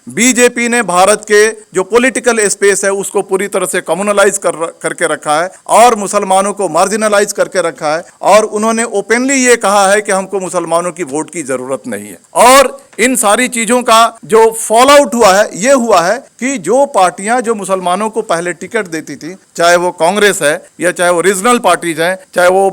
BJP ने भारत के जो पॉलिटिकल स्पेस है उसको पूरी तरह से कम्युनलाइज करके रखा है और मुसलमानों को मार्जिनलाइज करके रखा है, और उन्होंने ओपनली ये कहा है कि हमको मुसलमानों की वोट की जरूरत नहीं है। और इन सारी चीजों का जो फॉल आउट हुआ है ये हुआ है कि जो पार्टियां जो मुसलमानों को पहले टिकट देती थी, चाहे वो कांग्रेस है या चाहे वो रीजनल पार्टीज हैं, चाहे वो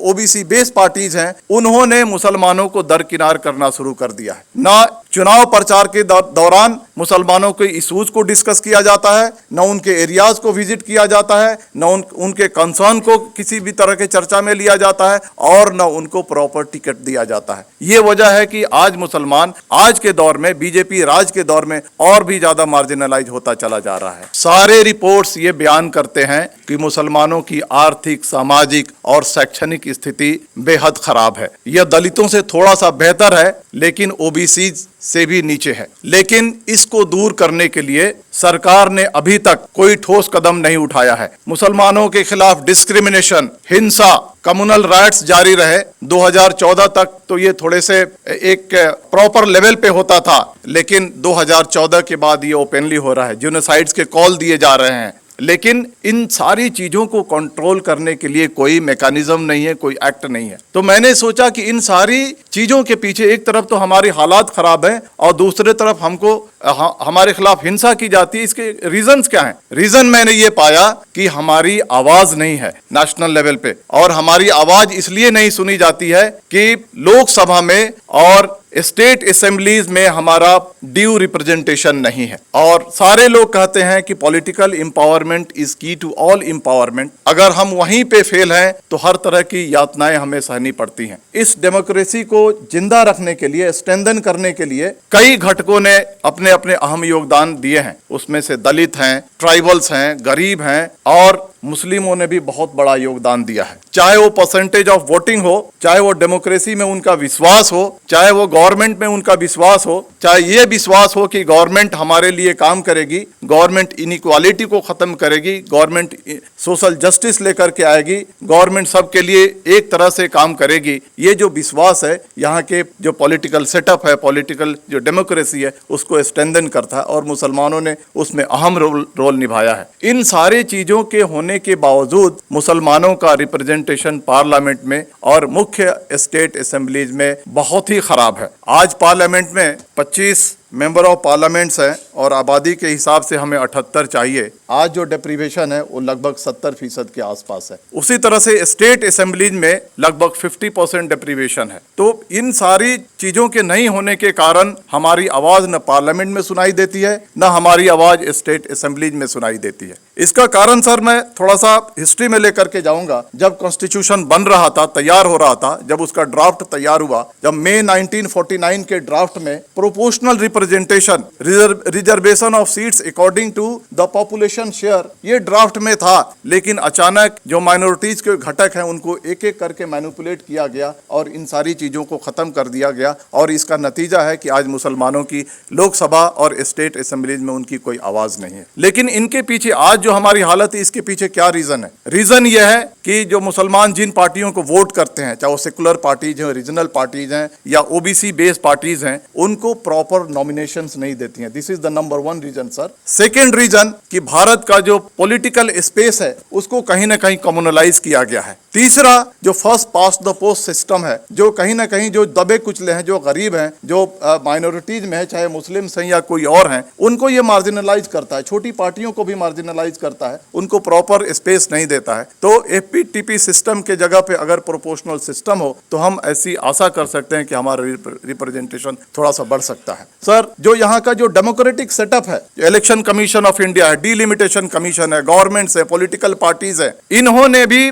ओबीसी बेस्ड पार्टीज हैं, उन्होंने मुसलमानों को दरकिनार करना शुरू कर दिया है। ना चुनाव प्रचार के दौरान मुसलमानों के इशूज को डिस्कस किया जाता है, न उनके एरियाज को विजिट किया जाता है, न उनके कंसर्न को किसी भी तरह के चर्चा में लिया जाता है, और न उनको प्रॉपर टिकट दिया जाता है। ये वजह है कि आज मुसलमान आज के दौर में, बीजेपी राज के दौर में, और भी ज्यादा मार्जिनलाइज होता चला जा रहा है। सारे रिपोर्ट्स ये बयान करते हैं कि मुसलमानों की आर्थिक, सामाजिक और शैक्षणिक स्थिति बेहद खराब है। यह दलितों से थोड़ा सा बेहतर है, लेकिन ओबीसी से भी नीचे है। लेकिन इसको दूर करने के लिए सरकार ने अभी तक कोई ठोस कदम नहीं उठाया है। मुसलमानों के खिलाफ डिस्क्रिमिनेशन, हिंसा, कम्युनल राइट्स जारी रहे। 2014 तक तो ये थोड़े से एक प्रॉपर लेवल पे होता था, लेकिन 2014 के बाद ये ओपनली हो रहा है। जेनोसाइड्स के कॉल दिए जा रहे हैं, लेकिन इन सारी चीजों को कंट्रोल करने के लिए कोई मैकेनिज्म नहीं है, कोई एक्ट नहीं है। तो मैंने सोचा कि इन सारी चीजों के पीछे एक तरफ तो हमारी हालात खराब है और दूसरे तरफ हमको हमारे खिलाफ हिंसा की जाती है। इसके रीजंस क्या हैं? रीजन मैंने ये पाया कि हमारी आवाज नहीं है नेशनल लेवल पे, और हमारी आवाज इसलिए नहीं सुनी जाती है कि लोकसभा में और स्टेट असेंबलीज में हमारा ड्यू रिप्रेजेंटेशन नहीं है। और सारे लोग कहते हैं कि पॉलिटिकल एम्पावरमेंट इज की टू ऑल एम्पावरमेंट। अगर हम वहीं पे फेल हैं तो हर तरह की यातनाएं हमें सहनी पड़ती हैं। इस डेमोक्रेसी को जिंदा रखने के लिए, स्ट्रेंथन करने के लिए कई घटकों ने अपने अपने अहम योगदान दिए हैं। उसमें से दलित हैं, ट्राइबल्स हैं, गरीब हैं, और मुस्लिमों ने भी बहुत बड़ा योगदान दिया है। चाहे वो परसेंटेज ऑफ वोटिंग हो, चाहे वो डेमोक्रेसी में उनका विश्वास हो, चाहे वो गवर्नमेंट में उनका विश्वास हो, चाहे ये विश्वास हो कि गवर्नमेंट हमारे लिए काम करेगी, गवर्नमेंट इनइक्वालिटी को खत्म करेगी, गवर्नमेंट सोशल जस्टिस लेकर के आएगी, गवर्नमेंट सबके लिए एक तरह से काम करेगी। ये जो विश्वास है, यहाँ के जो पॉलिटिकल सेटअप है, पॉलिटिकल जो डेमोक्रेसी है, उसको स्ट्रेंथन करता है, और मुसलमानों ने उसमें अहम रोल निभाया है। इन सारी चीजों के होने के बावजूद मुसलमानों का रिप्रेजेंटेशन पार्लियामेंट में और मुख्य स्टेट असेंबलीज में बहुत ही खराब है। आज पार्लियामेंट में 25 मेंबर ऑफ पार्लियामेंट्स हैं और आबादी के हिसाब से हमें 78 चाहिए। आज जो डेप्रीवेशन है वो लगभग 70% के आसपास है। उसी तरह से स्टेट असेंबलीज में लगभग 50% डेप्रीवेशन है। तो इन सारी चीजों के नहीं होने के कारण हमारी आवाज न पार्लियामेंट में सुनाई देती है, न हमारी आवाज स्टेट असेंबलीज में सुनाई देती है। इसका कारण सर मैं थोड़ा सा हिस्ट्री में लेकर के जाऊंगा। जब कॉन्स्टिट्यूशन बन रहा था, तैयार हो रहा था, जब उसका ड्राफ्ट तैयार हुआ, जब मई 1949 के ड्राफ्ट में proportional representation, reservation of seats according to the population share, ये ड्राफ्ट में था। लेकिन अचानक जो माइनॉरिटीज के घटक हैं उनको एक एक करके मैनिपुलेट किया गया और इन सारी चीजों को खत्म कर दिया गया, और इसका नतीजा है कि आज मुसलमानों की लोकसभा और स्टेट असेंबलीज में उनकी कोई आवाज नहीं है। लेकिन इनके पीछे आज जो हमारी हालत है, इसके पीछे क्या रीजन है? रीजन यह है कि जो मुसलमान जिन पार्टियों को वोट करते हैं, चाहे वो सेकुलर पार्टीज हैं, रीजनल पार्टीज हैं या ओबीसी बेस्ड पार्टीज हैं, उनको प्रॉपर नॉमिनेशंस नहीं देती हैं। This is the number 1 reason sir. Second reason कि भारत का जो पॉलिटिकल स्पेस है उसको कहीं ना कहीं कम्युनलाइज किया गया है। तीसरा जो first past the post system है, जो कहीं ना कहीं जो दबे कुचले हैं, जो गरीब हैं, जो माइनॉरिटीज में है, चाहे मुस्लिम्स हैं या कोई और हैं, उनको ये मार्जिनलाइज करता है। छोटी पार्टियों को भी मार्जिनलाइज करता है, उनको प्रॉपर स्पेस नहीं देता है। तो एफपीटीपी सिस्टम के जगह पे अगर प्रोपोर्शनल सिस्टम हो तो हम ऐसी आशा कर सकते हैं कि हमारा रिप्रेजेंटेशन थोड़ा सा बढ़ सकता है। सर जो यहाँ का जो डेमोक्रेटिक सेटअप है, इलेक्शन कमीशन ऑफ इंडिया है, डिलिमिटेशन कमीशन है, गवर्नमेंट्स है, पॉलिटिकल पार्टीज है, इन्होंने भी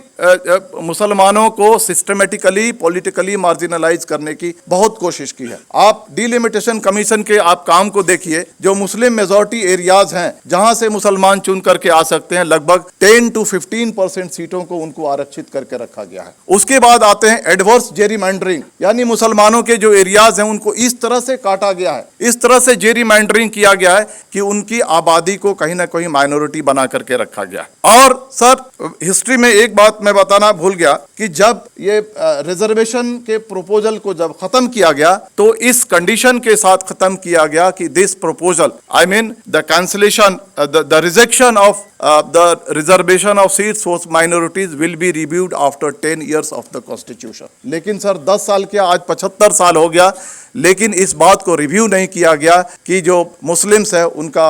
मुसलमानों को सिस्टमेटिकली पॉलिटिकली मार्जिनलाइज करने की बहुत कोशिश की है। आप डिलिमिटेशन कमीशन के आप काम को देखिए, जो मुस्लिम मेजॉरिटी एरियाज हैं जहां से मुसलमान चुन करके आ सकते हैं, लगभग 10 to 15% सीटों को उनको आरक्षित करके रखा गया है। उसके बाद आते हैं एडवर्स जेरीमैंडरिंग, यानी मुसलमानों के जो एरियाज हैं उनको इस तरह से काटा गया है, इस तरह से जेरीमैंडरिंग किया गया है कि उनकी आबादी को कहीं ना कहीं माइनॉरिटी बना करके रखा गया। और सर, हिस्ट्री में एक बात मैं बताना भूल गया कि जब ये रिजर्वेशन के प्रोपोजल को जब खत्म किया गया तो इस कंडीशन के साथ खत्म किया गया कि this proposal, I mean the cancellation, the rejection of the reservation of seats for minorities will be reviewed after 10 years of the constitution। लेकिन सर 10 साल के आज 75 साल हो गया, लेकिन इस बात को रिव्यू नहीं किया गया कि जो मुस्लिम्स है उनका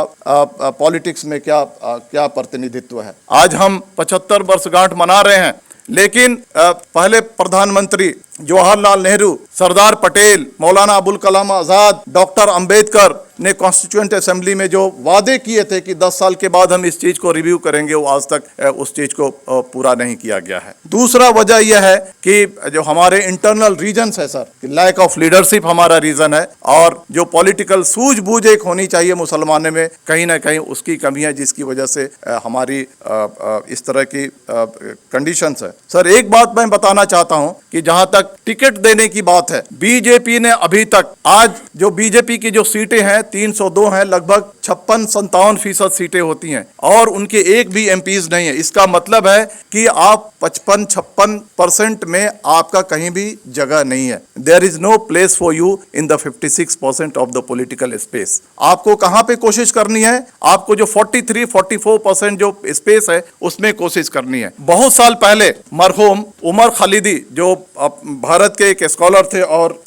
पॉलिटिक्स में क्या प्रतिनिधित्व है। आज हम 75 वर्षगांठ मना रहे हैं, लेकिन पहले प्रधानमंत्री जवाहरलाल नेहरू, सरदार पटेल, मौलाना अबुल कलाम आजाद, डॉक्टर अंबेडकर ने कॉन्स्टिट्यूएंट असेंबली में जो वादे किए थे कि 10 साल के बाद हम इस चीज को रिव्यू करेंगे, वो आज तक उस चीज को पूरा नहीं किया गया है। दूसरा वजह यह है कि जो हमारे इंटरनल रीजन्स है सर, लैक ऑफ लीडरशिप हमारा रीजन है, और जो पॉलिटिकल सूझबूझ एक होनी चाहिए मुसलमानों में, कहीं ना कहीं उसकी कमी है, जिसकी वजह से हमारी इस तरह की कंडीशंस है। सर, एक बात मैं बताना चाहता हूं कि जहां तक टिकट देने की बात है, बीजेपी ने अभी तक, आज जो बीजेपी की जो सीटें हैं 302 हैं, लगभग 56-57% सीटें होती हैं, और उनके एक भी एमपीज नहीं है। इसका मतलब है कि आप 55-56% में आपका कहीं भी जगह नहीं है। There is no place for you in the 56% of the political space. आपको कहां पे कोशिश करनी है? आपको जो 43-44% जो स्पेस है उसमें कोशिश करनी है। बहुत साल पहले मरहूम उमर खालिदी, जो भारत के एक स्कॉलर थे और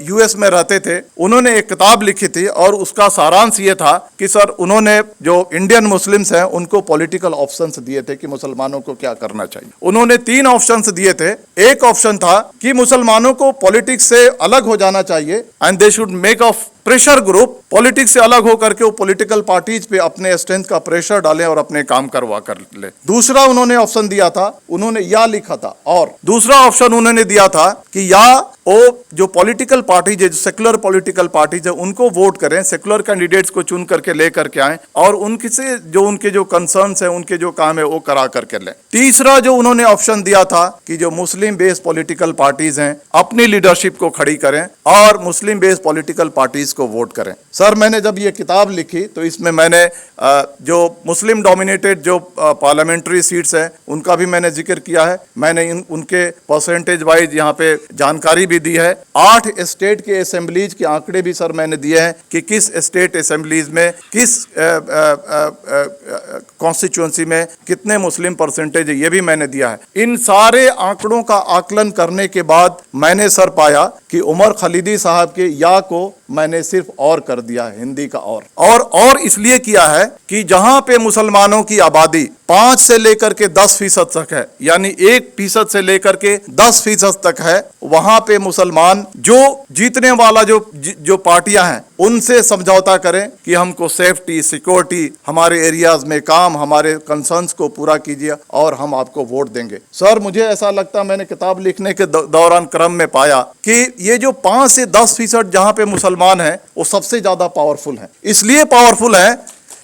यूएस में रहते थे, उन्होंने एक किताब लिखी थी और उसका सारांश ये था कि सर, उन्होंने जो इंडियन मुस्लिम्स हैं उनको पॉलिटिकल ऑप्शंस दिए थे कि मुसलमानों को क्या करना चाहिए। उन्होंने 3 ऑप्शंस दिए थे। एक ऑप्शन था कि मुसलमानों को पॉलिटिक्स से अलग हो जाना चाहिए and they should make of pressure group, politics से अलग होकर के वो पॉलिटिकल पार्टीज पे अपने स्ट्रेंथ का प्रेशर डालें और अपने काम करवा कर ले। दूसरा उन्होंने ऑप्शन दिया था, उन्होंने या लिखा था, और दूसरा ऑप्शन उन्होंने दिया था कि या वो जो पॉलिटिकल पार्टीज है, जो सेकुलर पॉलिटिकल पार्टीज है, उनको वोट करें, सेकुलर कैंडिडेट्स को चुन करके ले करके आए और उनके से जो उनके जो कंसर्न्स है, उनके जो काम है वो करा करके लें। तीसरा जो उन्होंने ऑप्शन दिया था कि जो मुस्लिम बेस्ड पॉलिटिकल पार्टीज हैं अपनी लीडरशिप को खड़ी करें और मुस्लिम बेस्ड पॉलिटिकल पार्टीज को वोट करें। सर, मैंने जब ये किताब लिखी तो इसमें मैंने जो मुस्लिम डोमिनेटेड जो पार्लियामेंट्री सीट्स हैं उनका भी मैंने जिक्र किया है। मैंने उनके परसेंटेज वाइज यहाँ पे जानकारी भी दी है। 8 स्टेट के असेंबलीज के आंकड़े भी सर मैंने दिए हैं कि किस स्टेट असेंबलीज में, किस कॉन्स्टिट्यूएंसी में कितने मुस्लिम परसेंटेज है, ये भी मैंने दिया है। इन सारे आंकड़ों का आकलन करने के बाद मैंने सर पाया कि उमर खालिदी साहब के या को मैंने सिर्फ और कर दिया है, हिंदी का और इसलिए किया है कि जहां पे मुसलमानों की आबादी 5 से लेकर के 10% तक है, यानी 1% से लेकर के 10% तक है, वहां पे मुसलमान जो जीतने वाला जो पार्टियां हैं उनसे समझौता करें कि हमको सेफ्टी, सिक्योरिटी, हमारे एरियाज में काम, हमारे कंसर्न्स को पूरा कीजिए और हम आपको वोट देंगे। सर, मुझे ऐसा लगता, मैंने किताब लिखने के दौरान क्रम में पाया कि ये जो 5 से 10% जहां पे मुसलमान है वो सबसे ज्यादा पावरफुल है। इसलिए पावरफुल है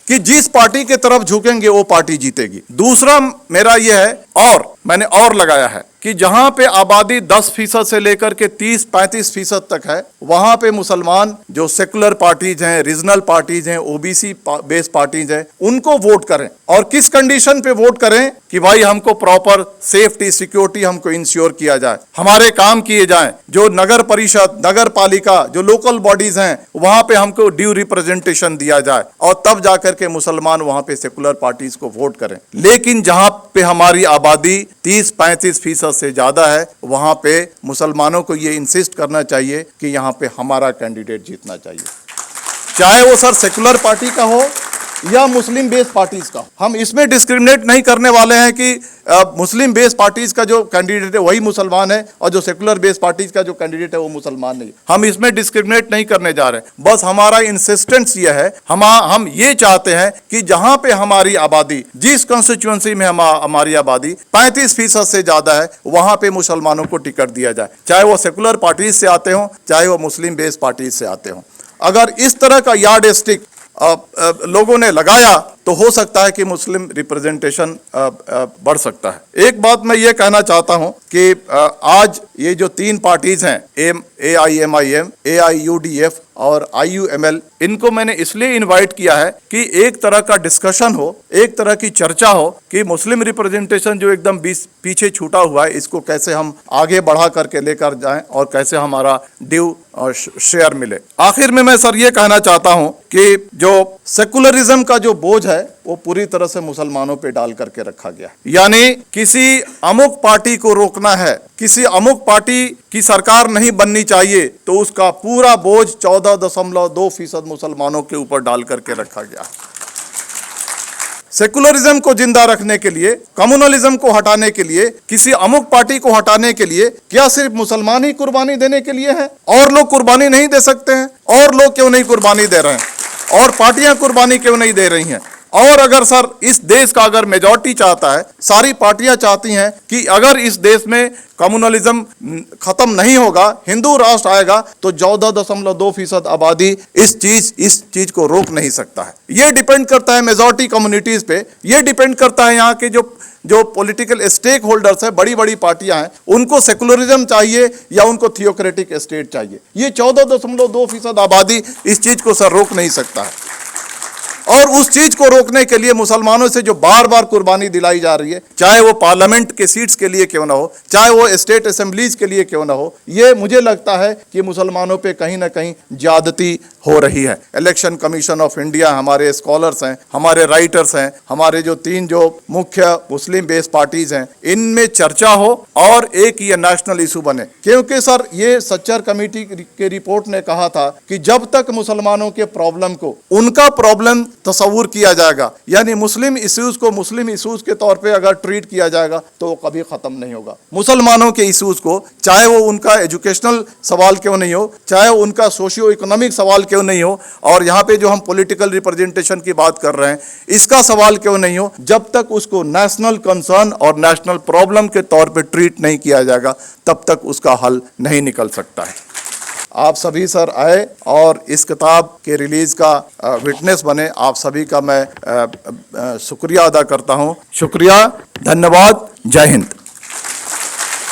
कि जिस पार्टी के तरफ झुकेंगे वो पार्टी जीतेगी। दूसरा मेरा यह है, और मैंने और लगाया है कि जहां पे आबादी 10% से लेकर के 30-35% तक है, वहां पे मुसलमान जो सेकुलर पार्टीज हैं, रीजनल पार्टीज हैं, ओबीसी बेस्ड पार्टीज हैं, उनको वोट करें। और किस कंडीशन पे वोट करें कि भाई हमको प्रॉपर सेफ्टी, सिक्योरिटी हमको इंश्योर किया जाए, हमारे काम किए जाएं, जो नगर परिषद, नगर पालिका, जो लोकल बॉडीज हैं वहां पे हमको ड्यू रिप्रेजेंटेशन दिया जाए, और तब जाकर के मुसलमान वहां पे सेकुलर पार्टीज को वोट करें। लेकिन जहां पे हमारी आबादी 30-35% से ज्यादा है, वहां पे मुसलमानों को ये इंसिस्ट करना चाहिए कि यहां पे हमारा कैंडिडेट जीतना चाहिए, चाहे वो सर सेकुलर पार्टी का हो या मुस्लिम बेस्ड पार्टीज का। हम इसमें डिस्क्रिमिनेट नहीं करने वाले हैं कि मुस्लिम बेस्ड पार्टीज का जो कैंडिडेट है वही मुसलमान है और जो सेकुलर बेस्ड पार्टीज का जो कैंडिडेट है वो मुसलमान नहीं। हम इसमें डिस्क्रिमिनेट नहीं करने जा रहे, बस हमारा इंसिस्टेंस ये है, हम ये चाहते हैं कि जहां पे हमारी आबादी, जिस कॉन्स्टिट्यूएंसी में हमारी आबादी 35% से ज्यादा है, वहां पे मुसलमानों को टिकट दिया जाए, चाहे वो सेकुलर पार्टीज से आते हों, चाहे वो मुस्लिम बेस्ड पार्टीज से आते हों। अगर इस तरह का यार्ड स्टिक लोगों ने लगाया तो हो सकता है कि मुस्लिम रिप्रेजेंटेशन बढ़ सकता है। एक बात मैं ये कहना चाहता हूं कि आज ये जो तीन पार्टीज हैं, AIMIM, AIUDF और IUML, इनको मैंने इसलिए इनवाइट किया है कि एक तरह का डिस्कशन हो, एक तरह की चर्चा हो कि मुस्लिम रिप्रेजेंटेशन जो एकदम पीछे छूटा हुआ है, इसको कैसे हम आगे बढ़ा करके लेकर जाएं और कैसे हमारा ड्यू शेयर मिले। आखिर में मैं सर ये कहना चाहता हूं कि जो सेकुलरिज्म का जो बोझ है वो पूरी तरह से मुसलमानों पे डाल करके रखा गया, यानी किसी अमुक पार्टी को रोकना है, किसी अमुक पार्टी की सरकार नहीं बननी चाहिए, तो उसका पूरा बोझ 14.2% मुसलमानों के ऊपर डाल करके रखा गया। सेकुलरिज्म को जिंदा रखने के लिए, कम्युनलिज्म को हटाने के लिए, किसी अमुक पार्टी को हटाने के लिए क्या सिर्फ मुसलमान ही कुर्बानी देने के लिए हैं? और लोग कुर्बानी नहीं दे सकते हैं? और लोग क्यों नहीं कुर्बानी दे रहे हैं? और पार्टियां कुर्बानी क्यों नहीं दे रही हैं? और अगर सर इस देश का अगर मेजॉरिटी चाहता है, सारी पार्टियां चाहती हैं कि अगर इस देश में कम्युनलिज्म खत्म नहीं होगा, हिंदू राष्ट्र आएगा, तो 14.2% आबादी इस चीज को रोक नहीं सकता है। ये डिपेंड करता है मेजॉरिटी कम्युनिटीज पे, ये डिपेंड करता है यहाँ के जो पॉलिटिकल स्टेक होल्डर्स है, बड़ी बड़ी पार्टियां हैं, उनको सेकुलरिज्म चाहिए या उनको थियोक्रेटिक स्टेट चाहिए। ये 14.2% आबादी इस चीज को सर रोक नहीं सकता है। और उस चीज को रोकने के लिए मुसलमानों से जो बार बार कुर्बानी दिलाई जा रही है, चाहे वो पार्लियामेंट के सीट्स के लिए क्यों ना हो, चाहे वो स्टेट असेंबलीज के लिए क्यों ना हो, ये मुझे लगता है कि मुसलमानों पे कहीं ना कहीं ज्यादती हो रही है। इलेक्शन कमीशन ऑफ इंडिया, हमारे स्कॉलर्स हैं, हमारे राइटर्स हैं, हमारे जो तीन जो मुख्य मुस्लिम बेस्ड पार्टीज हैं, इनमें चर्चा हो और एक ये नेशनल इशू बने। क्योंकि सर ये सच्चर कमेटी के रिपोर्ट ने कहा था कि जब तक मुसलमानों के प्रॉब्लम को उनका प्रॉब्लम तस्वुर किया जाएगा, यानी मुस्लिम इश्यूज को मुस्लिम इश्यूज के तौर पे अगर ट्रीट किया जाएगा, तो वो कभी खत्म नहीं होगा। मुसलमानों के इश्यूज को, चाहे वो उनका एजुकेशनल सवाल क्यों नहीं हो, चाहे वो उनका सोशियो इकोनॉमिक सवाल क्यों नहीं हो, और यहाँ पे जो हम पॉलिटिकल रिप्रेजेंटेशन की बात कर रहे हैं, इसका सवाल क्यों नहीं हो, जब तक उसको नेशनल कंसर्न और नेशनल प्रॉब्लम के तौर पे ट्रीट नहीं किया जाएगा, तब तक उसका हल नहीं निकल सकता है। आप सभी सर आए और इस किताब के रिलीज का विटनेस बने, आप सभी का मैं शुक्रिया अदा करता हूँ। शुक्रिया, धन्यवाद, जय हिंद।